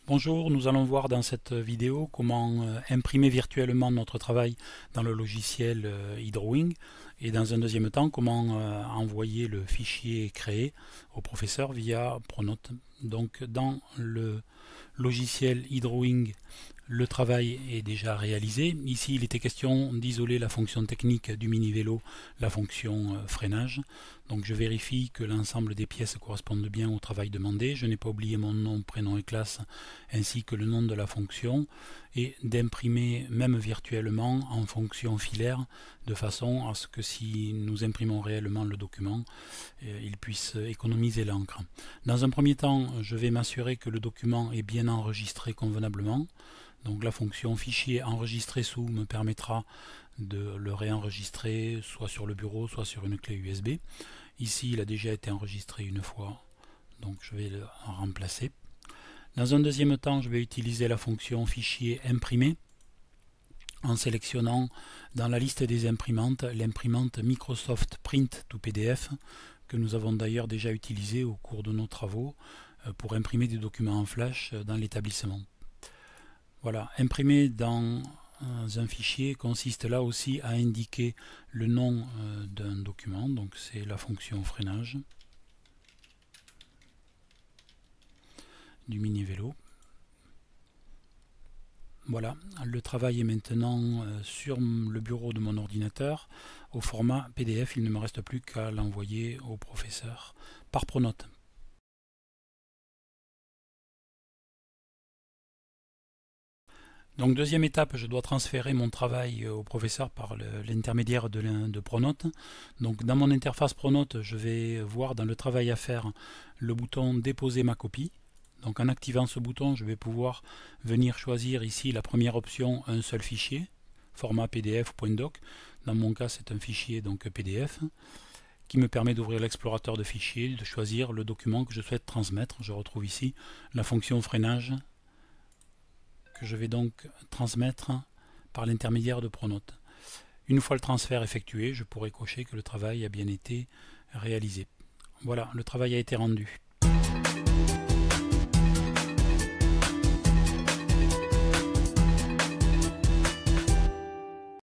Bonjour, nous allons voir dans cette vidéo comment imprimer virtuellement notre travail dans le logiciel eDrawing et dans un deuxième temps comment envoyer le fichier créé au professeur via Pronote. Donc dans le logiciel eDrawing, le travail est déjà réalisé. Ici, il était question d'isoler la fonction technique du mini-vélo, la fonction freinage. Donc je vérifie que l'ensemble des pièces correspondent bien au travail demandé. Je n'ai pas oublié mon nom, prénom et classe, ainsi que le nom de la fonction, et d'imprimer même virtuellement en fonction filaire, de façon à ce que si nous imprimons réellement le document, il puisse économiser l'encre. Dans un premier temps, je vais m'assurer que le document est bien enregistré convenablement. Donc la fonction fichier enregistré sous me permettra de le réenregistrer soit sur le bureau, soit sur une clé USB. Ici, il a déjà été enregistré une fois, donc je vais le remplacer. Dans un deuxième temps, je vais utiliser la fonction fichier imprimé en sélectionnant dans la liste des imprimantes l'imprimante Microsoft Print to PDF que nous avons d'ailleurs déjà utilisée au cours de nos travaux pour imprimer des documents en flash dans l'établissement. Voilà, imprimer dans un fichier consiste là aussi à indiquer le nom d'un document, donc c'est la fonction freinage du mini-vélo. Voilà, le travail est maintenant sur le bureau de mon ordinateur au format PDF. Il ne me reste plus qu'à l'envoyer au professeur par Pronote. Donc deuxième étape, je dois transférer mon travail au professeur par l'intermédiaire de Pronote. Donc dans mon interface Pronote, je vais voir dans le travail à faire le bouton déposer ma copie. Donc en activant ce bouton, je vais pouvoir venir choisir ici la première option, un seul fichier, format PDF ou .doc. Dans mon cas, c'est un fichier donc PDF qui me permet d'ouvrir l'explorateur de fichiers, de choisir le document que je souhaite transmettre. Je retrouve ici la fonction freinage que je vais donc transmettre par l'intermédiaire de Pronote. Une fois le transfert effectué, je pourrai cocher que le travail a bien été réalisé. Voilà, le travail a été rendu.